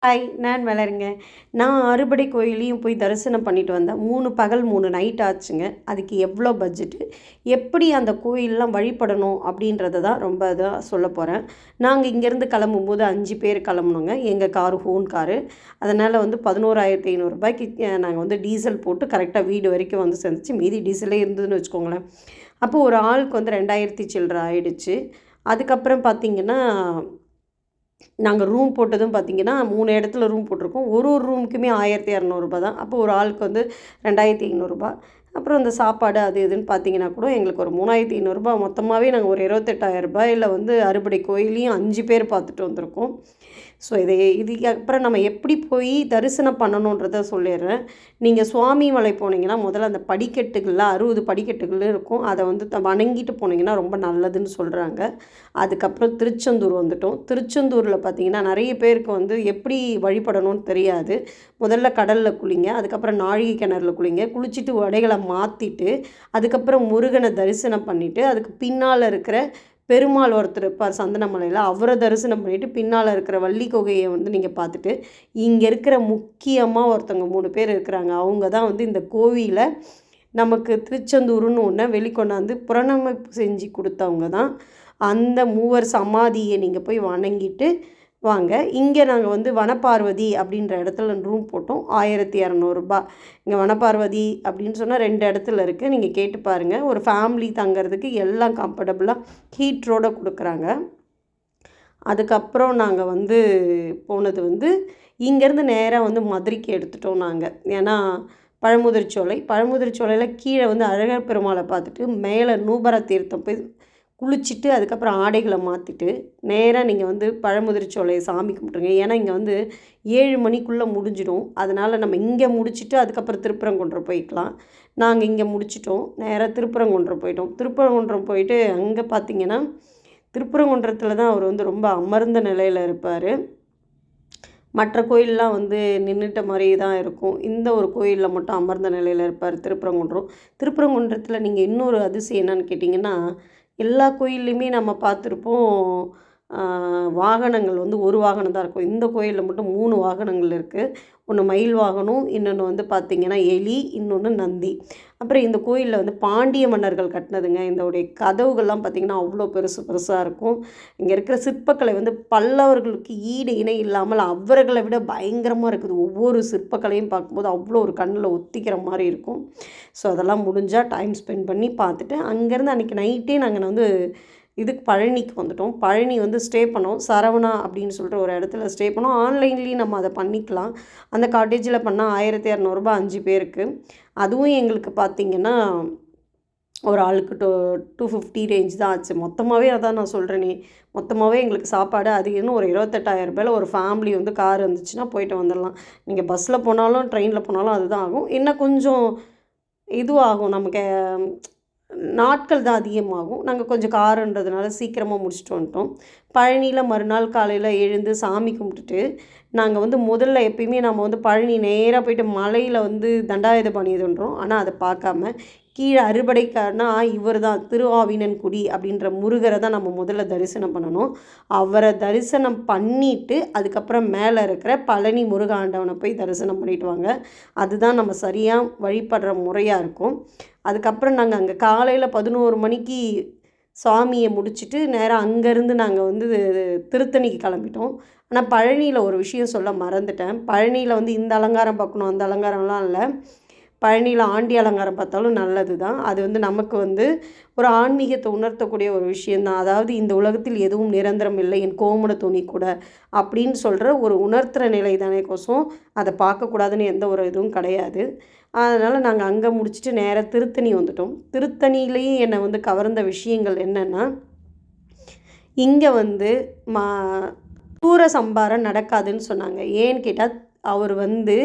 Hi, நான் வளருங்க. நான் அறுபடை கோயிலையும் போய் தரிசனம் பண்ணிட்டு வந்தேன். 3 பகல் 3 நைட் ஆச்சுங்க. அதுக்கு எவ்வளோ பட்ஜெட்டு? எப்படி அந்த கோயில்லாம் வழிபடணும் அப்படின்றத தான் ரொம்ப இதாக சொல்லப் போகிறேன். நாங்கள் இங்கேருந்து கிளம்பும்போது 5 பேர் கிளம்புனோங்க. எங்கள் காரு ஹோன் காரு. அதனால் வந்து ரூ. 11,500 நாங்கள் வந்து டீசல் போட்டு கரெக்டாக வீடு வரைக்கும் வந்து சேர்ந்துச்சு. மீதி டீசலே இருந்ததுன்னு வச்சுக்கோங்களேன். அப்போது ஒரு ஆளுக்கு வந்து 2000 சில்லற ஆயிடுச்சு. அதுக்கப்புறம் பார்த்திங்கன்னா நாங்கள் ரூம் போட்டதும் பார்த்திங்கன்னா 3 இடத்துல ரூம் போட்டிருக்கோம். ஒரு ரூமுக்குமே ரூ. 1200 தான். அப்போ ஒரு ஆளுக்கு வந்து ரூ. 2500. அப்புறம் இந்த சாப்பாடு அது இதுன்னு பார்த்திங்கன்னா கூட எங்களுக்கு ஒரு ரூ. 3500 மொத்தமாகவே நாங்கள் ஒரு ரூ. 28,000 வந்து அறுபடை கோயிலையும் 5 பேர் பார்த்துட்டு வந்திருக்கோம். ஸோ இதுக்கு அப்புறம் நம்ம எப்படி போய் தரிசனம் பண்ணணுன்றத சொல்லிடுறேன். நீங்கள் சுவாமி மலை போனீங்கன்னா முதல்ல அந்த படிக்கட்டுகளில் 60 படிக்கட்டுகள் இருக்கும். அதை வந்து வணங்கிட்டு போனீங்கன்னா ரொம்ப நல்லதுன்னு சொல்கிறாங்க. அதுக்கப்புறம் திருச்செந்தூர் வந்துட்டோம். திருச்செந்தூரில் பார்த்திங்கன்னா நிறைய பேருக்கு வந்து எப்படி வழிபடணும்னு தெரியாது. முதல்ல கடலில் குளிங்க, அதுக்கப்புறம் நாழிகை கிணறுல குளிங்க, குளிச்சுட்டு உடைகளை மாற்றிட்டு அதுக்கப்புறம் முருகனை தரிசனம் பண்ணிவிட்டு அதுக்கு பின்னால் இருக்கிற பெருமாள் ஒருத்தர் இருப்பார் சந்தனமலையில், அவரை தரிசனம் பண்ணிவிட்டு பின்னால் இருக்கிற வள்ளி குகையை வந்து நீங்கள் பார்த்துட்டு இங்கே இருக்கிற முக்கியமாக ஒருத்தவங்க 3 பேர் இருக்கிறாங்க. அவங்க தான் வந்து இந்த கோவிலை நமக்கு திருச்செந்தூர்னு ஒன்று வெளிக்கொண்டாந்து புறநமைப்பு செஞ்சு கொடுத்தவங்க தான். அந்த மூவர் சமாதியை நீங்கள் போய் வணங்கிட்டு வாங்க. இங்கே நாங்கள் வந்து வனபார்வதி அப்படின்ற இடத்துல ரூம் போட்டோம். ரூ. 1200. இங்கே வனபார்வதி அப்படின்னு சொன்னால் 2 இடத்துல இருக்குது. நீங்கள் கேட்டு பாருங்கள். ஒரு ஃபேமிலி தங்கிறதுக்கு எல்லாம் கம்ஃபர்டபுளாக ஹீட்ரோடு கொடுக்குறாங்க. அதுக்கப்புறம் நாங்கள் வந்து போனது வந்து இங்கேருந்து நேராக வந்து மதுரைக்கு எடுத்துட்டோம் நாங்கள். ஏன்னா பழமுதிர்ச்சோலையில் கீழே வந்து அழகர் பெருமாளை பார்த்துட்டு மேலே நூபர தீர்த்தம் போய் குளிச்சுட்டு அதுக்கப்புறம் ஆடைகளை மாற்றிட்டு நேராக நீங்கள் வந்து பழமுதிர்ச்சோலையை சாமி கும்பிட்ருங்க. ஏன்னா இங்கே வந்து 7 மணிக்குள்ளே முடிஞ்சிடும். அதனால் நம்ம இங்கே முடிச்சுட்டு அதுக்கப்புறம் திருப்பரங்குன்றம் போய்க்கலாம். நாங்கள் இங்கே முடிச்சிட்டோம். நேராக திருப்பரங்குன்றம் போயிட்டோம். திருப்பரங்குன்றம் போயிட்டு அங்கே பார்த்திங்கன்னா திருப்பரங்குன்றத்தில் தான் அவர் வந்து ரொம்ப அமர்ந்த நிலையில் இருப்பார். மற்ற கோயிலெலாம் வந்து நின்றுட்ட மாதிரி தான் இருக்கும். இந்த ஒரு கோயிலில் மட்டும் அமர்ந்த நிலையில் இருப்பார் திருப்பரங்குன்றம். திருப்பரங்குன்றத்தில் நீங்கள் இன்னொரு அதிசயம் என்னன்னு கேட்டிங்கன்னா, எல்லா கோயில்லையுமே நம்ம பார்த்துருப்போம் வாகனங்கள் வந்து ஒரு வாகனம் தான் இருக்கும். இந்த கோயிலில் மட்டும் 3 வாகனங்கள் இருக்குது. ஒன்று மயில் வாகனம், இன்னொன்று வந்து பார்த்திங்கன்னா எலி, இன்னொன்று நந்தி. அப்புறம் இந்த கோயிலில் வந்து பாண்டிய மன்னர்கள் கட்டினதுங்க. இதோடைய கதவுகள்லாம் பார்த்திங்கன்னா அவ்வளோ பெருசு பெருசாக இருக்கும். இங்கே இருக்கிற சிற்பக்கலை வந்து பல்லவர்களுக்கு ஈடு இணை இல்லாமல் அவர்களை விட பயங்கரமாக இருக்குது. ஒவ்வொரு சிற்பக்கலையும் பார்க்கும்போது அவ்வளோ ஒரு கண்ணில் ஒத்திக்கிற மாதிரி இருக்கும். ஸோ அதெல்லாம் முடிஞ்சால் டைம் ஸ்பெண்ட் பண்ணி பார்த்துட்டு அங்கேருந்து அன்றைக்கி நைட்டே நாங்கள் வந்து இதுக்கு பழனிக்கு வந்துட்டோம். பழனி வந்து ஸ்டே பண்ணோம். சரவணா அப்படின்னு சொல்லிட்டு ஒரு இடத்துல ஸ்டே பண்ணோம். ஆன்லைன்லேயும் நம்ம அதை பண்ணிக்கலாம். அந்த காட்டேஜில் பண்ணால் ரூ. 1200 5 பேருக்கு. அதுவும் எங்களுக்கு பார்த்திங்கன்னா ஒரு ஆளுக்கு 250 ரேஞ்ச் தான் ஆச்சு. மொத்தமாகவே அதான் நான் சொல்கிறேனே, மொத்தமாகவே எங்களுக்கு சாப்பாடு அது இன்னும் ஒரு ரூ. 28,000 ஒரு ஃபேமிலி வந்து கார் இருந்துச்சுன்னா போயிட்டு வந்துடலாம். நீங்கள் பஸ்ஸில் போனாலும் ட்ரெயினில் போனாலும் அதுதான் ஆகும். இன்னும் கொஞ்சம் இதுவாகும் நமக்கு, நாட்கள் தான் அதிகமாகும். நாங்கள் கொஞ்சம் காருன்றதுனால சீக்கிரமாக முடிச்சுட்டு வந்துட்டோம். பழனியில் மறுநாள் காலையில் எழுந்து சாமி கும்பிட்டுட்டு நாங்கள் வந்து முதல்ல எப்பயுமே நம்ம வந்து பழனி நேராக போய்ட்டு மலையில் வந்து தண்டாயுதபாணி இதுன்றோம். ஆனால் அதை பார்க்காம கீழே அறுபடைக்காரனா இவர் தான் திருஆவினன்குடி அப்படின்ற முருகரை தான் நம்ம முதல்ல தரிசனம் பண்ணணும். அவரை தரிசனம் பண்ணிவிட்டு அதுக்கப்புறம் மேலே இருக்கிற பழனி முருகாண்டவனை போய் தரிசனம் பண்ணிட்டு வாங்க. அதுதான் நம்ம சரியாக வழிபடுற முறையாக இருக்கும். அதுக்கப்புறம் நாங்கள் அங்கே காலையில் 11 மணிக்கு சாமியை முடிச்சுட்டு நேராக அங்கேருந்து நாங்கள் வந்து திருத்தணிக்கு கிளம்பிட்டோம். ஆனால் பழனியில் ஒரு விஷயம் சொல்ல மறந்துட்டேன். பழனியில் வந்து இந்த அலங்காரம் பார்க்கணும் அந்த அலங்காரம்லாம் இல்லை. பழனியில் ஆண்டி அலங்காரம் பார்த்தாலும் நல்லது தான். அது வந்து நமக்கு வந்து ஒரு ஆன்மீகத்தை உணர்த்தக்கூடிய ஒரு விஷயந்தான். அதாவது இந்த உலகத்தில் எதுவும் நிரந்தரம் இல்லை, என் கோமுட துணி கூட அப்படின்னு சொல்கிற ஒரு உணர்த்துகிற நிலை தானே கோசம் அதை பார்க்கக்கூடாதுன்னு எந்த ஒரு இதுவும் கிடையாது. அதனால் நாங்கள் அங்கே முடிச்சுட்டு நேராக திருத்தணி வந்துட்டோம். திருத்தணியிலையும் என்னை வந்து கவர்ந்த விஷயங்கள் என்னென்னா, இங்கே வந்து சூரசம்ஹாரம் நடக்காதுன்னு சொன்னாங்க. ஏன்னு கேட்டால் அவர் வந்து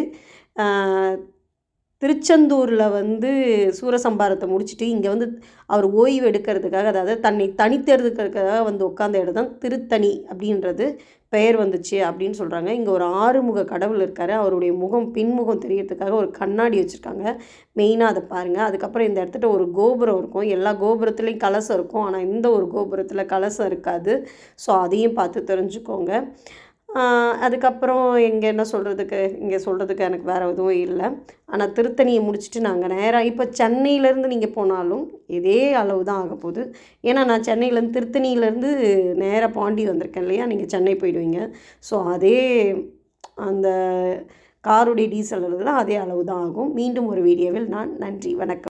திருச்செந்தூரில் வந்து சூரசம்ஹாரத்தை முடிச்சுட்டு இங்கே வந்து அவர் ஓய்வு எடுக்கிறதுக்காக, அதாவது தன்னை தனித்தெடுக்கிறதுக்காக வந்து உட்காந்த இடம் தான் திருத்தணி அப்படின்றது பெயர் வந்துச்சு அப்படின்னு சொல்கிறாங்க. இங்கே ஒரு 6 முக கடவுள் இருக்கார். அவருடைய முகம் பின்முகம் தெரியறதுக்காக ஒரு கண்ணாடி வச்சுருக்காங்க. மெயினாக அதை பாருங்கள். அதுக்கப்புறம் இந்த இடத்துல ஒரு கோபுரம் இருக்கும். எல்லா கோபுரத்துலேயும் கலசம் இருக்கும். ஆனால் இந்த ஒரு கோபுரத்தில் கலசம் இருக்காது. ஸோ அதையும் பார்த்து தெரிஞ்சுக்கோங்க. அதுக்கப்புறம் என்ன சொல்கிறதுக்கு இங்கே சொல்கிறதுக்கு எனக்கு வேறு எதுவும் இல்லை. ஆனால் திருத்தணியை முடிச்சுட்டு நாங்கள் நேராக இப்போ சென்னையிலேருந்து நீங்கள் போனாலும் இதே அளவு தான் ஆகப்போகுது. ஏன்னா நான் சென்னையிலேருந்து திருத்தணியிலேருந்து நேராக பாண்டி வந்திருக்கேன் இல்லையா, நீங்கள் சென்னை போயிடுவீங்க. ஸோ அதே அந்த காருடைய டீசல் அதே அளவு தான் ஆகும். மீண்டும் ஒரு வீடியோவில் நான் நன்றி, வணக்கம்.